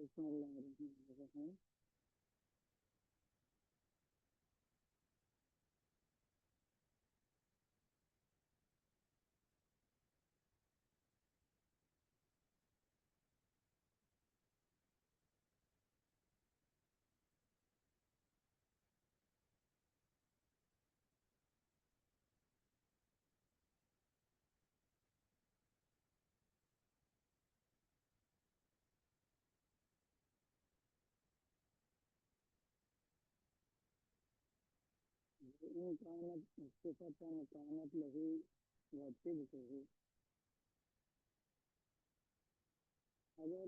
بسم اللہ الرحمن الرحیم۔ ان کانت صفتاً کانت لہو وطبقہ، اگر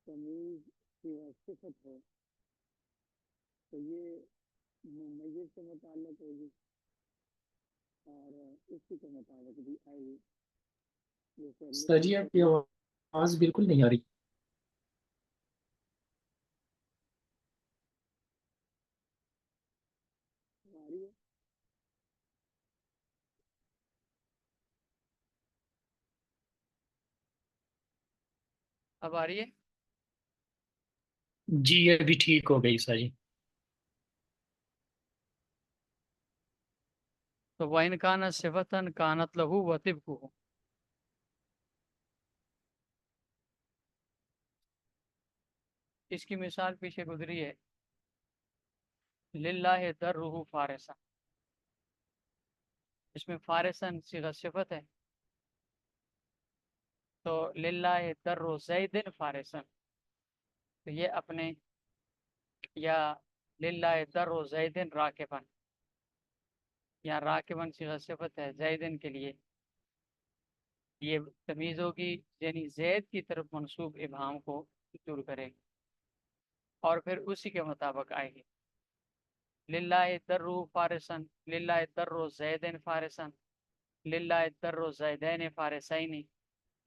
تمیز کی صفت ہے تو یہ ممیز سے متعلق ہوگی اور اسی کے مطابق بھی آئے گی، جیسے سر جی آپ کی آواز بالکل نہیں آ رہی۔ آ رہی ہے۔ اب آ رہی ہے؟ جی ابھی ٹھیک ہو گئی سر جی۔ تو وَإِنْ كَانَتْ صِفَةً كَانَتْ لَهُ وَطِبْقُهُ، اس کی مثال پیچھے گزری ہے، للہ درہ فارسا، اس میں فارسن صیغہ صفت ہے، تو للہ در زید فارسن، تو یہ اپنے، یا للہ در زید راکبن، یا راکبن صیغہ صفت ہے زیدن کے لیے، یہ تمیز ہوگی یعنی زید کی طرف منسوب ابہام کو دور کرے گی اور پھر اسی کے مطابق آئے گی۔ للہ در فارسن، للہ در زیدن فارسن، للہ در زیدین فارسین،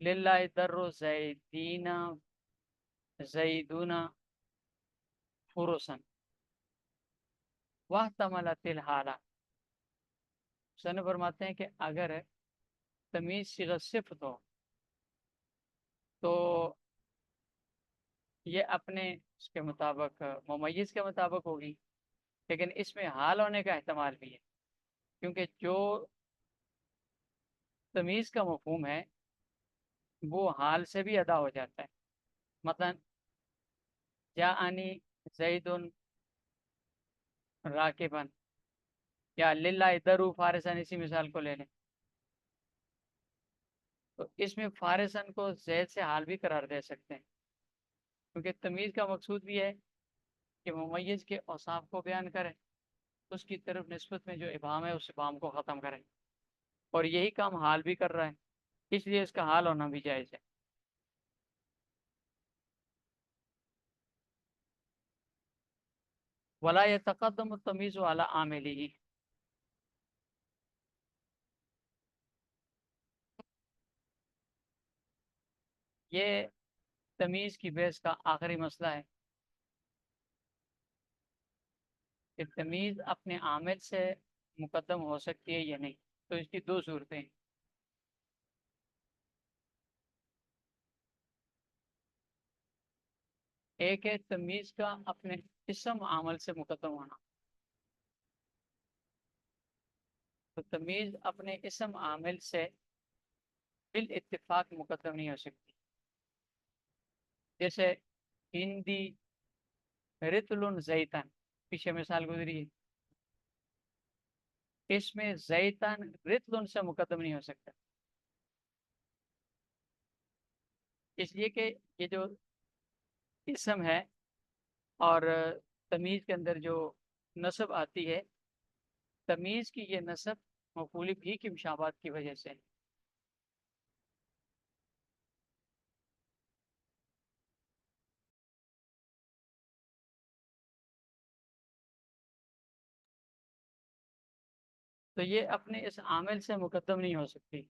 للہ در زیدین زیدون فرسن واحتملت الحالہ۔ سن فرماتے ہیں کہ اگر تمیز صیغہ صفت ہو تو یہ اپنے اس کے مطابق ممیز کے مطابق ہوگی، لیکن اس میں حال ہونے کا احتمال بھی ہے، کیونکہ جو تمیز کا مفہوم ہے وہ حال سے بھی ادا ہو جاتا ہے۔ مثلا جاءنی زید راکبن، یا للہ درو فارسن، اسی مثال کو لے لیں تو اس میں فارسن کو زید سے حال بھی قرار دے سکتے ہیں، کیونکہ تمیز کا مقصود بھی ہے کہ ممیز کے اوصاف کو بیان کرے، اس کی طرف نسبت میں جو ابہام ہے اس ابہام کو ختم کرے، اور یہی کام حال بھی کر رہا ہے، اس لیے اس کا حال ہونا بھی جائز ہے۔ ولا يتقدم التمیز على عامله، یہ تمیز کی بحث کا آخری مسئلہ ہے کہ تمیز اپنے عامل سے مقدم ہو سکتی ہے یا نہیں، تو اس کی دو صورتیں ہیں۔ ایک ہے تمیز کا اپنے اسم عامل سے مقدم ہونا، تو تمیز اپنے اسم عامل سے بالاتفاق مقدم نہیں ہو سکتی، جیسے ہندی رتل زیتن، پیچھے مثال گزری ہے، اس میں زیتن رتل سے مقدم نہیں ہو سکتا، اس لیے کہ یہ جو اسم ہے اور تمیز کے اندر جو نصب آتی ہے، تمیز کی یہ نصب مفعول بھی کی مشابہت کی وجہ سے، تو یہ اپنے اس عامل سے مقدم نہیں ہو سکتی۔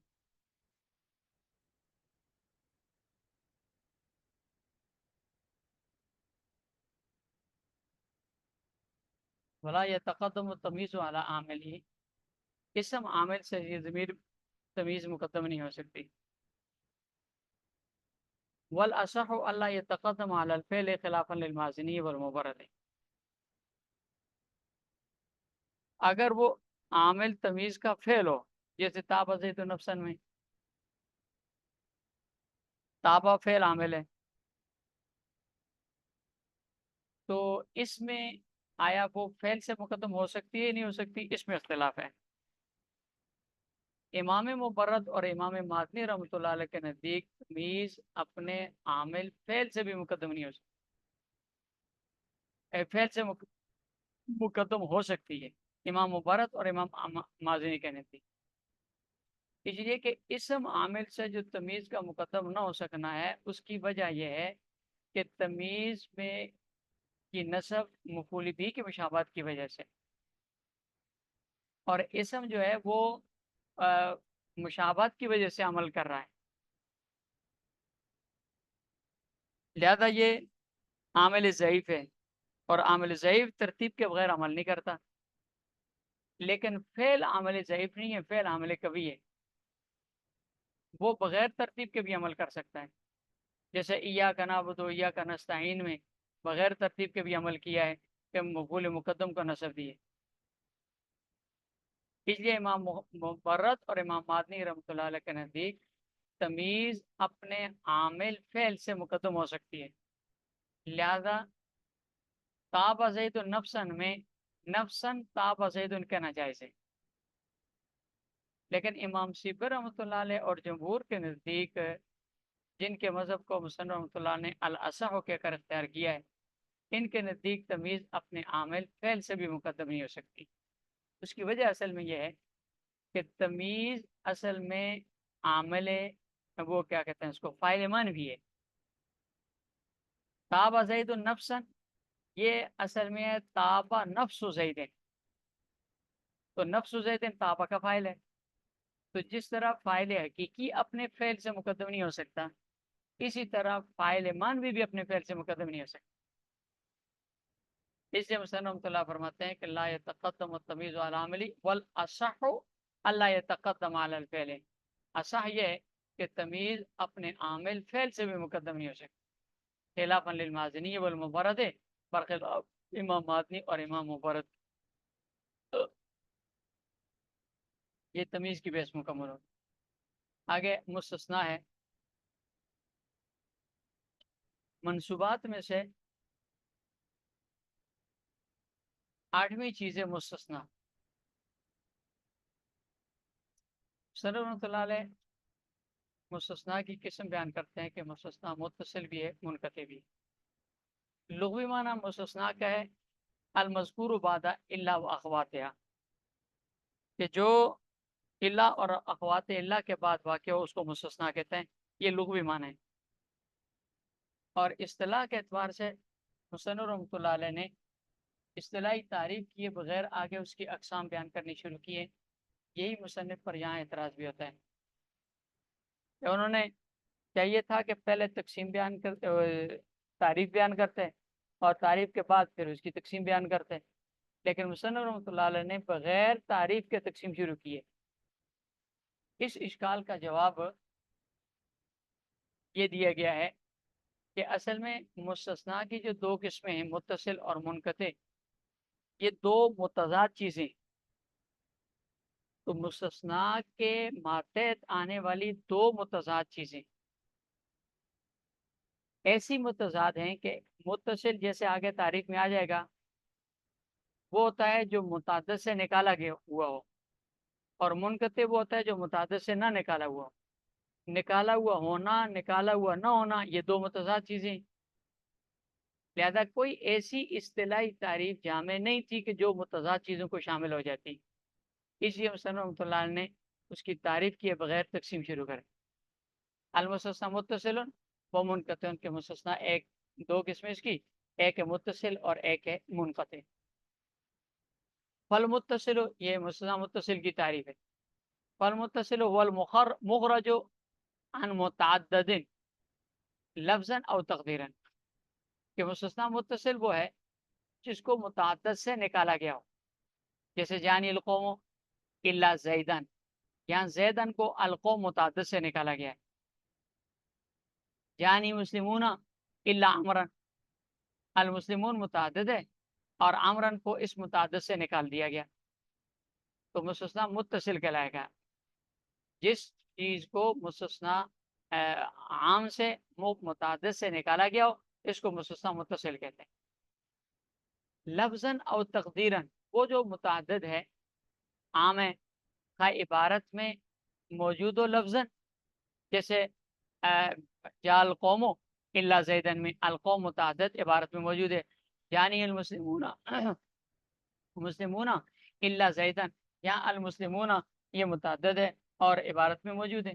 ولا يتقدم التمیز علی عاملہ، اسم عامل سے یہ ضمیر تمیز مقدم نہیں ہو سکتی۔ والاصح اللہ يتقدم على الفعل خلافا للمازنی والمبرد، اگر وہ عامل تمیز کا فعل ہو، جیسے تابع زید نفسن میں تابع فعل عامل ہے، تو اس میں آیا وہ فعل سے مقدم ہو سکتی ہے یا نہیں ہو سکتی، اس میں اختلاف ہے۔ امام مبرد اور امام مازنی رحمۃ اللہ علیہ کے نزدیک تمیز اپنے عامل فعل سے بھی مقدم نہیں ہو سکتی، فعل سے مقدم ہو سکتی ہے، امام مبرد اور امام مازنی کے نزدیک، اس لیے کہ اسم عامل سے جو تمیز کا مقدم نہ ہو سکنا ہے، اس کی وجہ یہ ہے کہ تمیز میں کی نسب مفعول بھی کی مشابہت کی وجہ سے، اور اسم جو ہے وہ مشابہت کی وجہ سے عمل کر رہا ہے، لہذا یہ عامل ضعیف ہے، اور عامل ضعیف ترتیب کے بغیر عمل نہیں کرتا، لیکن فعل عامل ضعیف نہیں ہے، فعل عامل قوی ہے، وہ بغیر ترتیب کے بھی عمل کر سکتا ہے، جیسے ایاک نعبد و ایاک نستعین میں بغیر ترتیب کے بھی عمل کیا ہے کہ مفعول مقدم کا نصب دیے، اس لیے امام مبرد اور امام مازنی رحمۃ اللہ علیہ کے نزدیک تمیز اپنے عامل فعل سے مقدم ہو سکتی ہے، لہذا تابع زید نفسن میں نفسن تابع زید کہنا جائز ہے، لیکن امام سیبر رحمۃ اللہ علیہ اور جمہور کے نزدیک، جن کے مذہب کو مصنف رحمۃ اللہ نے الاصح کہہ کر اختیار کیا ہے، ان کے نزدیک تمیز اپنے عامل فعل سے بھی مقدم نہیں ہو سکتی۔ اس کی وجہ اصل میں یہ ہے کہ تمیز اصل میں عامل وہ کیا کہتے ہیں اس کو فاعل من بھی ہے، تابع زید نفسن یہ اصل میں ہے تابع نفس زید، تو نفس زید تابع کا فاعل ہے، تو جس طرح فاعل حقیقی اپنے فعل سے مقدم نہیں ہو سکتا، اسی طرح فاعل مانوی بھی اپنے فعل سے مقدم نہیں ہو سکتا، اس لیے مصنف رحمۃ اللہ فرماتے ہیں کہ لا يتقدم التمیز علی العامل والاصح الا يتقدم علی الفعل، اصح یہ ہے کہ تمیز اپنے عامل فعل سے بھی مقدم نہیں ہو سکتا، خلافا للمازنی والمبرد، برخلاف امام مازنی اور امام مبرد، یہ تمیز کی بحث مکمل ہو۔ آگے مستثنا ہے، منصوبات میں سے 8ویں چیز ہے مستثنا۔ سر رحمۃ اللہ علیہ مستثنا کی قسم بیان کرتے ہیں کہ مستثنا متصل بھی ہے، منقطع بھی ہے۔ لغوی معنی مستثنا کا ہے المذکور بعد الا و اخواتها، کہ جو الا اور اخوات الا کے بعد واقع ہو اس کو مستثنا کہتے ہیں، یہ لغوی معنی ہے، اور اصطلاح کے اعتبار سے مصنف رحمۃ اللہ علیہ نے اصطلاحی تعریف کیے بغیر آگے اس کی اقسام بیان کرنی شروع کیے، یہی مصنف پر یہاں اعتراض بھی ہوتا ہے کہ انہوں نے چاہیے تھا کہ پہلے تقسیم بیان کرتے، تعریف بیان کرتے اور تعریف کے بعد پھر اس کی تقسیم بیان کرتے، لیکن مصنف رحمۃ اللہ علیہ نے بغیر تعریف کے تقسیم شروع کی ہے۔ اس اشکال کا جواب یہ دیا گیا ہے کہ اصل میں مستثنا کی جو 2 قسمیں ہیں، متصل اور منقطع، یہ 2 متضاد چیزیں، تو مستثنا کے ماتحت آنے والی 2 متضاد چیزیں ایسی متضاد ہیں کہ متصل جیسے آگے تعریف میں آ جائے گا وہ ہوتا ہے جو متعدد سے نکالا گیا ہوا ہو، اور منقطع وہ ہوتا ہے جو متعدد سے نہ نکالا ہوا ہو۔ نکالا ہوا ہونا، نکالا ہوا نہ ہونا، یہ 2 متضاد چیزیں، لہذا کوئی ایسی اصطلاحی تعریف جامع نہیں تھی کہ جو متضاد چیزوں کو شامل ہو جاتی، اس لیے مصنف رحمۃ اللہ نے اس کی تعریف کیے بغیر تقسیم شروع کرے۔ المستثنی متصل و منقطع کے مستثنا 2 قسمیں اس کی، ایک ہے متصل اور ایک ہے منقطع۔ فالمتصل، یہ مستثنی متصل کی تعریف ہے، فالمتصل هو المخرج عن متعدد لفظا او تقدیرا، کہ مستثنی متصل وہ ہے جس کو متعدد سے نکالا گیا ہو، جیسے جانی القوم الا زیدن، یہاں زیدن کو القوم متعدد سے نکالا گیا ہے، یعنی مسلمون الا عمرن، المسلمون متعدد ہے اور عمرن کو اس متعدد سے نکال دیا گیا تو مستثنا متصل کہلائے گا۔ جس چیز کو مستثنا عام سے متعدد سے نکالا گیا ہو اس کو مستثنا متصل کہتے ہیں۔ لفظاً او تقدیراً، وہ جو متعدد ہے عام ہے کا عبارت میں موجود ہو لفظاً، جیسے جا القوم الا زیدن میں القوم متعدد عبارت میں موجود ہے، یعنی المسلمون مسلمون الا زیدن، یہاں المسلمون یہ متعدد ہے اور عبارت میں موجود ہے۔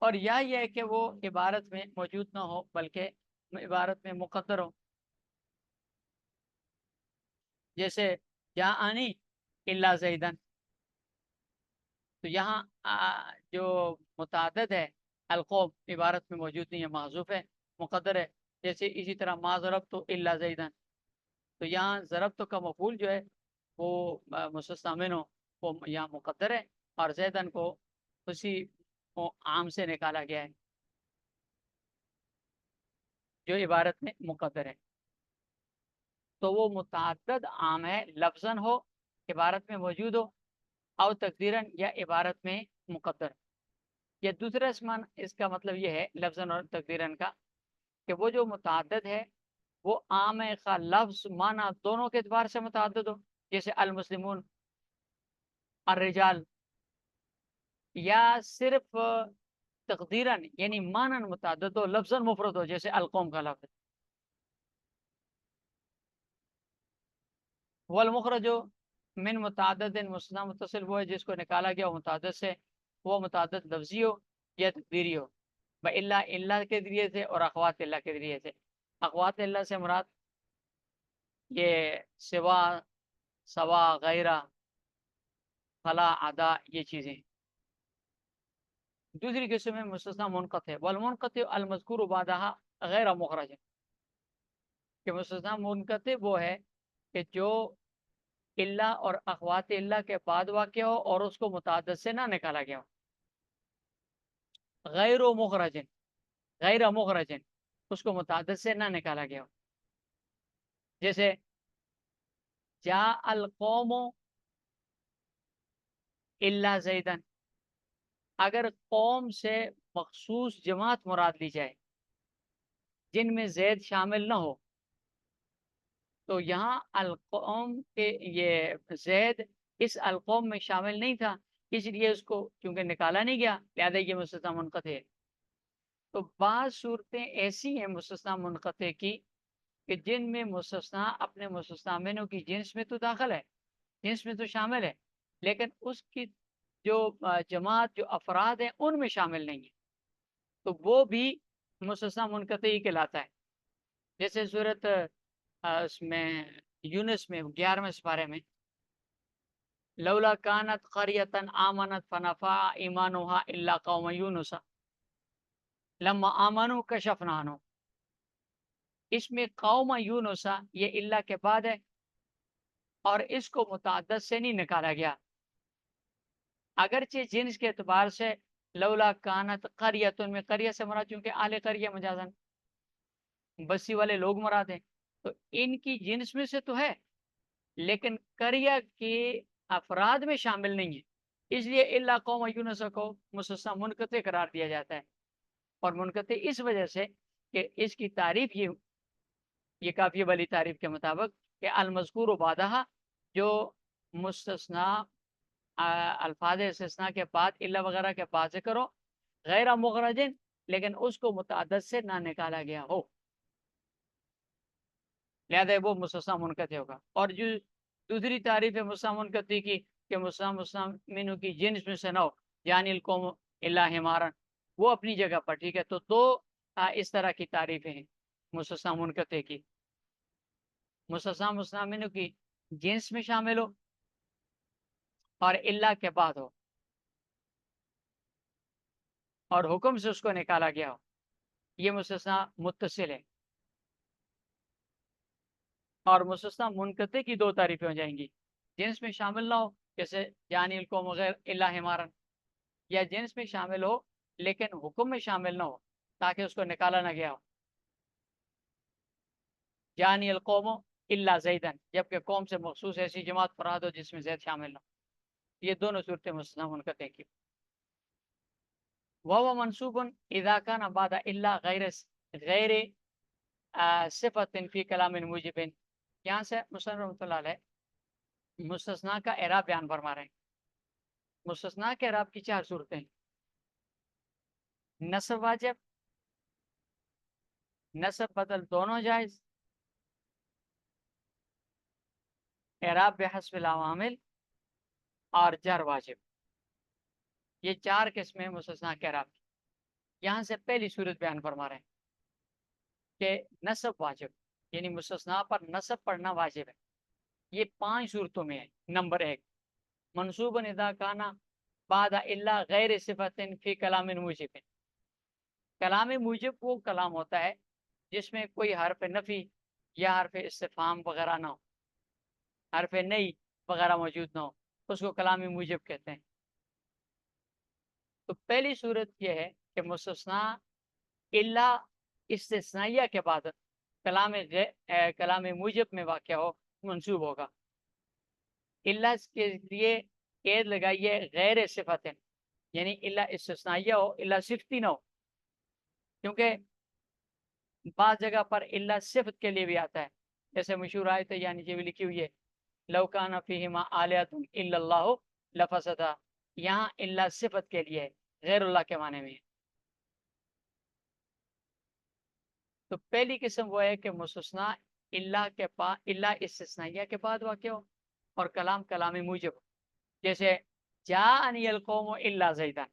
اور یہ ہے کہ وہ عبارت میں موجود نہ ہو بلکہ عبارت میں مقدر ہو، جیسے جاءنی الا زیدن، تو یہاں جو متعدد ہے القوم عبارت میں موجود نہیں ہے، محذوف ہے، مقدر ہے، جیسے اسی طرح ما ضربت الا زیدن، تو یہاں ضربت کا مفعول جو ہے وہ مستثنی منہ وہ یہاں مقدر ہے اور زیدن کو اسی عام سے نکالا گیا ہے جو عبارت میں مقدر ہے، تو وہ متعدد عام ہے لفظاً ہو عبارت میں موجود ہو او تقدیراً یا عبارت میں مقدر۔ یا دوسرا اسمان اس کا مطلب یہ ہے لفظاً اور تقدیراً کا کہ وہ جو متعدد ہے وہ عام کا لفظ معنی دونوں کے اعتبار سے متعدد ہو، جیسے المسلمون الرجال، یا صرف تقدیراً یعنی معنی متعدد ہو لفظاً مفرد ہو، جیسے القوم کا لفظ۔ والمخرج من متعدد مستثنی متصل وہ ہے جس کو نکالا گیا متعدد سے، وہ متعدد لفظی ہو یا تقدیری ہو، بإلا اللہ کے ذریعے سے اور اخوات اللہ کے ذریعے سے۔ اخوات اللہ سے مراد یہ سوا، سوا، غیرہ، فلا، عدا، یہ چیزیں۔ دوسری قسم میں مستثنی منقطع ہے، والمنقطع المذکور بعدها غیر مخرج، کہ مستثنی منقطع وہ ہے کہ جو اللہ اور اخوات اللہ کے بعد واقع ہو اور اس کو متعدد سے نہ نکالا گیا ہو۔ غیر مخرج، غیر مخرج، اس کو متعدد سے نہ نکالا گیا ہو، جیسے جا القوم الا زیدن، اگر قوم سے مخصوص جماعت مراد لی جائے جن میں زید شامل نہ ہو، تو یہاں القوم کے یہ زید اس القوم میں شامل نہیں تھا، اس لیے اس کو چونکہ نکالا نہیں گیا لہذا یہ مستثنی منقطع ہے۔ تو بعض صورتیں ایسی ہیں مستثنی منقطع کی کہ جن میں مستثنی اپنے مستثنی منہ کی جنس میں تو داخل ہے، جنس میں تو شامل ہے، لیکن اس کی جو جماعت جو افراد ہیں ان میں شامل نہیں ہے، تو وہ بھی مستثنی منقطع ہی کہلاتا ہے۔ جیسے صورت اس میں یونس میں 11ویں سپارے میں لولا کانت قریۃ آمنت فنفعها ایمانها الا قوم یونس لما آمنوا کشفنا عنہم، اس میں قوم یونس یہ اللہ کے بعد ہے اور اس کو متعدد سے نہیں نکالا گیا، اگرچہ جنس کے اعتبار سے لولا کانت قریۃ میں قریہ سے مراد چونکہ اہل قریہ مجازن بستی والے لوگ مراد ہیں، تو ان کی جنس میں سے تو ہے لیکن قریہ کے افراد میں شامل نہیں ہے، اس لیے الا قوم یونس کو مستثنی منقطع قرار دیا جاتا ہے، اور منقطع اس وجہ سے کہ اس کی تعریف یہ کافی بلی تعریف کے مطابق کہ المذکور بعدہا جو مستثنی الفاظ استثناء کے بعد الا وغیرہ کے بعد ذکر ہو غیر مخرجن لیکن اس کو متعدد سے نہ نکالا گیا ہو، لہذا وہ مستثنی منقطع ہوگا۔ اور جو دوسری تعریف ہے مستثنی منقطع کی کہ مستثنی منہ کی جنس میں سے نہ ہو، یعنی القوم الا حمارن، وہ اپنی جگہ پر ٹھیک ہے، تو دو اس طرح کی تعریفیں ہیں مستثنی منقطع کی، مستثنی منہ کی جنس میں شامل ہو اور الا کے بعد ہو اور حکم سے اس کو نکالا گیا ہو، یہ مستثنی متصل ہے۔ اور مستثنی منقطع کی دو تعریفیں ہو جائیں گی، جنس میں شامل نہ ہو جیسے یعنی القوم غیر الا حمارن، یا جنس میں شامل ہو لیکن حکم میں شامل نہ ہو تاکہ اس کو نکالا نہ گیا ہو. جانی القوم الا زیدن، جبکہ قوم سے مخصوص ایسی جماعت فراد ہو جس میں زید شامل نہ ہو. یہ دونوں صورتیں مستثنیٰ منقطع کی. وہ منصوب اذا کان بعد الا غیر صفت فی کلام موجب. یہاں سے مصنف رحمۃ اللہ علیہ مستثنیٰ کا اعراب بیان فرما رہے ہیں. مستثنیٰ کے اعراب کی 4 صورتیں: نصب واجب، نصب بدل دونوں جائز، اعراب بحسب العوامل، اور جر واجب. یہ 4 قسمیں مستثنیٰ کے اعراب کی. یہاں سے پہلی صورت بیان فرما رہے ہیں کہ نصب واجب، یعنی مستثنیٰ پر نصب پڑھنا واجب ہے. یہ 5 صورتوں میں ہے. نمبر 1، منصوب اذا کان بعد الا غیر صفت فی کلام موجب. کلام موجب وہ کلام ہوتا ہے جس میں کوئی حرف نفی یا حرف استفہام وغیرہ نہ ہو، حرف نئی وغیرہ موجود نہ ہو، اس کو کلام موجب کہتے ہیں. تو پہلی صورت یہ ہے کہ مستثنیٰ الا استثنائیہ کے بعد کلام موجب میں واقع ہو منصوب ہوگا. الا کے لیے قید لگائیے غیر صفت، یعنی الا استثنائیہ ہو، الا صفتی نہ ہو، کیونکہ بعض جگہ پر الا صفت کے لیے بھی آتا ہے. جیسے مشہور آیت ہے یعنی جو لکھی ہوئی ہے لو کان فیہما آلیۃ الا اللہ لفسدتا. یہاں الا صفت کے لیے غیر اللہ کے معنی میں ہے. تو پہلی قسم وہ ہے کہ مستثنیٰ الا استثنائیہ کے بعد واقع ہو اور کلام موجب ہو. جیسے جاءنی القوم الا زیدن،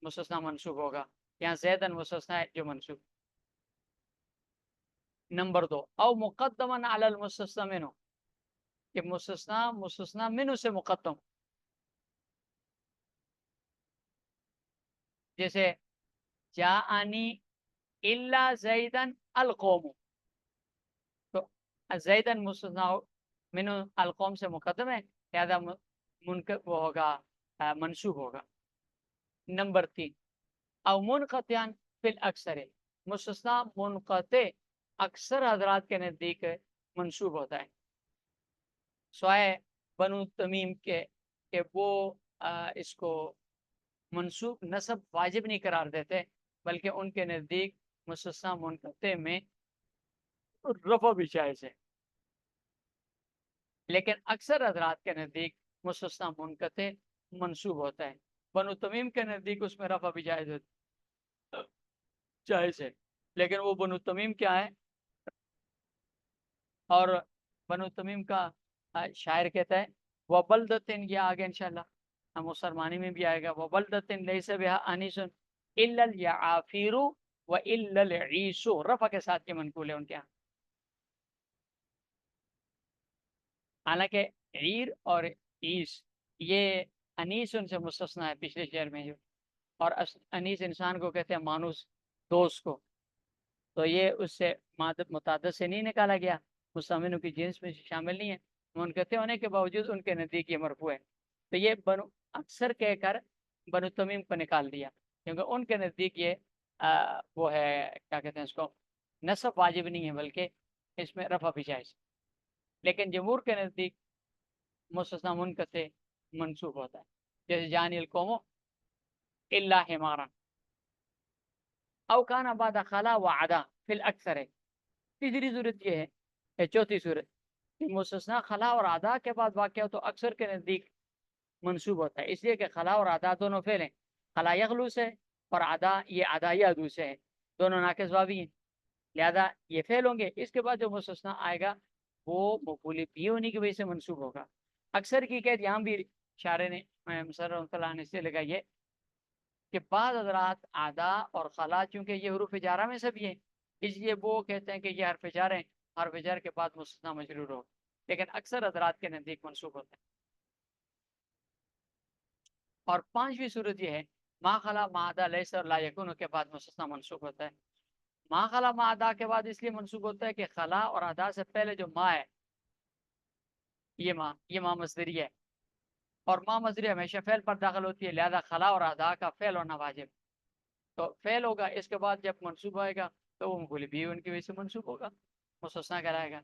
مستثنیٰ منصوب ہوگا. یہاں زیدن مستثنیٰ ہے جو منصوب. نمبر 2، او مقدما علی المستثنی منہ، کہ مستثنیٰ منہ سے مقدم. جیسے جاءنی الا زیدن القوم، تو زیدن مستثنیٰ منہ القوم سے مقدم ہے، لہذا وہ ہوگا منصوب ہوگا. نمبر 3، او منقطعا فی الاکثر، مستثنیٰ منقطع اکثر حضرات کے نزدیک منصوب ہوتا ہے، سوائے بنو تمیم کے کہ وہ اس کو منصوب نصب واجب نہیں قرار دیتے، بلکہ ان کے نزدیک مستثنیٰ منقطع میں رفع بھی جائز ہے. لیکن اکثر حضرات کے نزدیک مستثنیٰ منقطع منصوب ہوتا ہے. بنو تمیم کے نزدیک اس میں رفع بھی جائز ہے، لیکن وہ بنو تمیم کیا ہے، اور بنو تمیم کا شاعر کہتا ہے وَبَلْدَةٍ، یہ آگے انشاءاللہ مسلمانی میں بھی آئے گا، وَبَلْدَةٍ لَيْسَ بِهَا أَنِيسٌ إِلَّا الْيَعَافِيرُ وَإِلَّا الْعِيسُ، رفع کے ساتھ یہ منقول ہے ان کے یہاں. حالانکہ عیر اور عیس یہ انیس ان سے مستثنیٰ ہے پچھلے شعر میں جو، اور انیس انسان کو کہتے ہیں مانوس، دوست کو، تو یہ اس سے متعدد سے نہیں نکالا گیا، مستعملوں کی جنس میں شامل نہیں ہے. منقطع ہونے کے باوجود ان کے نزدیک یہ مرفوع ہے. تو یہ اکثر کہہ کر بنو تمیم کو نکال دیا، کیونکہ ان کے نزدیک یہ وہ ہے کیا کہتے ہیں اس کو، نصب واجب نہیں ہے بلکہ اس میں رفع بھی جائز. لیکن جمہور کے نزدیک مستثنیٰ منقطع منصوب ہوتا ہے. جیسے جانی القوم الا حمارا، او کان بعد خلا و عدا فی الاکثر ہے. تیسری صورت یہ ہے، چوتھی صورت، کہ مستثنیٰ خلا اور عدا کے بعد واقع ہو تو اکثر کے نزدیک منصوب ہوتا ہے، اس لیے کہ خلا اور عدا دونوں فعل ہیں. خلا یغلو سے اور عدا یہ عدا یعدو سے ہے، دونوں ناقص واوی ہیں، لہذا یہ فعل ہوں گے. اس کے بعد جو مستثنیٰ آئے گا وہ مفعول بھی ہونے کی وجہ سے منصوب ہوگا. اکثر کی قید یہاں بھی شارح نے رحمۃ اللہ نے سے لگائی ہے کہ بعض حضرات عدا اور خلا چونکہ یہ حروف جارہ میں سے بھی ہیں، اس لیے وہ کہتے ہیں کہ یہ حرف جر ہیں، حرف جر کے بعد مستثنیٰ مجرور ہو، لیکن اکثر حضرات کے نزدیک منصوب ہوتا ہے. اور 5ویں صورت یہ ہے ما خلا ما عدا لیس اور لا یکون کے بعد مستثنیٰ منصوب ہوتا ہے. ما خلا ما عدا کے بعد اس لیے منصوب ہوتا ہے کہ خلا اور عدا سے پہلے جو ما ہے، یہ ماں مصدری ہے، اور ما مصدری ہمیشہ فعل پر داخل ہوتی ہے، لہذا خلا اور ادا کا فعل ہونا واجب. تو فعل ہوگا، اس کے بعد جب منصوب آئے گا تو وہ مفعول بھی ان کی وجہ سے منصوب ہوگا، مستثنا کہلائے گا.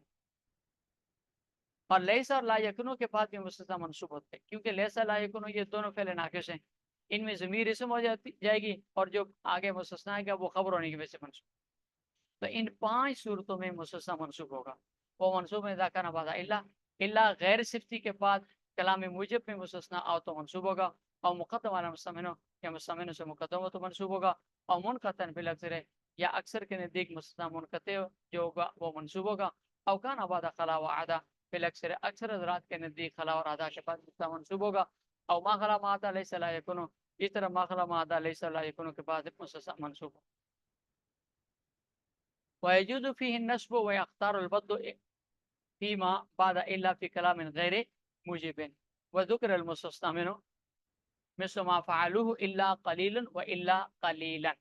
اور لیسا اور لا یکونو کے بعد بھی مستثنا منصوب ہوتے ہیں، کیونکہ لیسا لا یکونو یہ دونوں فعل ناقص ہیں، ان میں ضمیر اسم ہو جائے گی اور جو آگے مستثنا آئے گا وہ خبر ہونے کی وجہ سے منصوب. تو ان 5 صورتوں میں مستثنا منصوب ہوگا. وہ منصوب میں اذا کان بعد الا غیر صفتی کے بعد کلام موجب میں مستثنا آؤ تو منصوب ہوگا، اور مقدم علی مستمنو یا مستمنو سے مقدم ہو تو منصوب ہوگا، اور منقطع بالاکثر ہے یا اکثر کے نزدیک مستثنا منقطع جو ہوگا وہ منصوب ہوگا. او کان بعد خلا و عدا بالاکثر، اکثر حضرات کے نزدیک خلا اور عدا کے بعد مستثنا منصوب ہوگا. او ما خلا ما عدا لیس لا یکونو، اس طرح ما خلا ما عدا لیس لا یکونو کے بعد مستثنا منصوب ہوگا. ويجوز فيه النصب ويختار البدء فيما بعد إلا في كلام غير موجب، وذكر المستثنى منه مثل ما فعلوه إلا قليلا وإلا قليلا.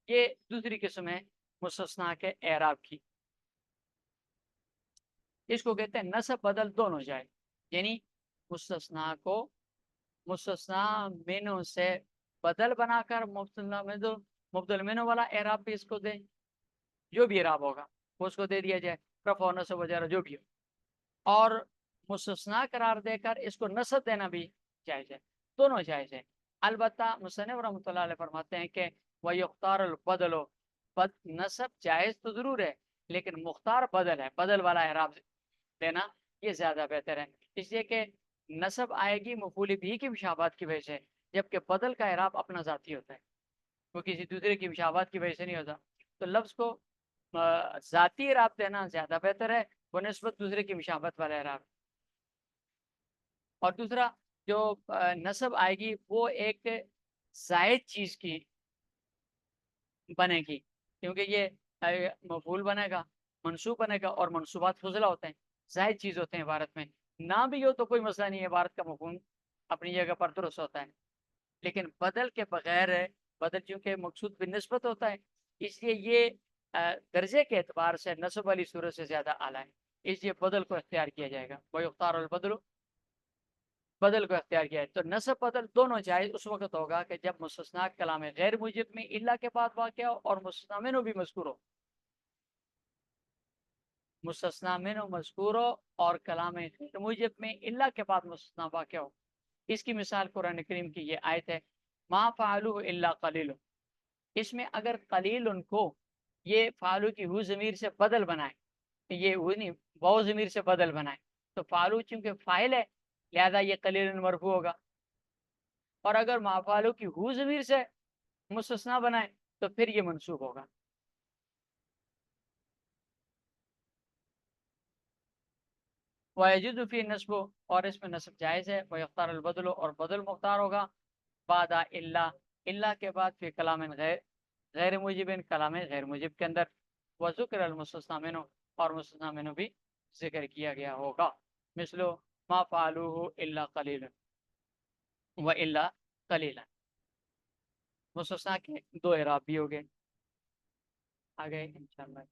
یہ دوسری قسم ہے مستثنیٰ کے اعراب کی. اس کو کہتے ہیں نصب بدل دونوں جائے، یعنی مستثنیٰ کو مستثنیٰ منہ سے بدل بنا کر مبدل منہ والا اعراب بھی اس کو دیں، جو بھی اعراب ہوگا وہ اس کو دے دیا جائے، رفع و نصب وغیرہ جو بھی ہو، اور مستثنا قرار دے کر اس کو نصب دینا بھی جائز ہے، دونوں جائز ہے. البتہ مصنف رحمۃ اللہ علیہ فرماتے ہیں کہ وَيُخْتَارُ الْبَدْلُ، نصب جائز تو ضرور ہے لیکن مختار بدل ہے، بدل والا اعراب دینا یہ زیادہ بہتر ہے، اس لیے کہ نصب آئے گی مفعول بھی کی مشابہت کی وجہ سے، جبکہ بدل کا اعراب اپنا ذاتی ہوتا ہے، وہ کسی دوسرے کی مشابہت کی وجہ سے نہیں ہوتا. تو لفظ کو ذاتی اعراب دینا زیادہ بہتر ہے وہ نسبت دوسرے کی مشابہت والا اعراب. اور دوسرا جو نصب آئے گی وہ ایک زائد چیز کی بنے گی، کیونکہ یہ مفعول بنے گا، منصوب بنے گا، اور منصوبات فضلہ ہوتے ہیں، زائد چیز ہوتے ہیں عبارت میں. نہ بھی ہو تو کوئی مسئلہ نہیں ہے، عبارت کا مفہوم اپنی جگہ پر درست ہوتا ہے، لیکن بدل کے بغیر بدل چونکہ مقصود بالنسبت ہوتا ہے، اس لیے یہ درجے کے اعتبار سے نصب والی صورت سے زیادہ اعلیٰ ہے، اس لیے بدل کو اختیار کیا جائے گا. وَيُخْتَارُ الْبَدْلُ، بدل کو اختیار کیا ہے. تو نصب بدل دونوں جائز اس وقت ہوگا کہ جب مستثنا کلام غیر موجب میں الا کے بعد واقع ہو اور مستثنا منہ بھی مذکور ہو، مستثنا منہ مذکور ہو اور کلام غیر موجب میں الا کے بعد مستثنا واقع ہو. اس کی مثال قرآن کریم کی یہ آیت ہے ما فعلوه الا قلیل. اس میں اگر قلیل ان کو یہ فعلو کی ہو ضمیر سے بدل بنائے، یہ ہو نہیں واو ضمیر سے بدل بنائے، تو فعلو چونکہ فاعل ہے لہذا یہ قلیل مرفوع ہوگا، اور اگر ما فعلو کی ہو ضمیر سے مستثنا بنائے تو پھر یہ منصوب ہوگا. وَيَجُوزُ فِي النَّصْبُ، اور اس میں نصب جائز ہے. وَيَخْتَارُ الْبَدْلُ، اور بدل مختار ہوگا. بعد الا کے بعد فی کلام غیر موجب، کلام غیر موجب کے اندر. وذکر المستثنی منہ، اور مستثنا منہ بھی ذکر کیا گیا ہوگا. مثل ما فعلوه الا قلیل و الا قلیلا. مستثنا کے دو اعراب بھی ہو گئے. آگے انشاءاللہ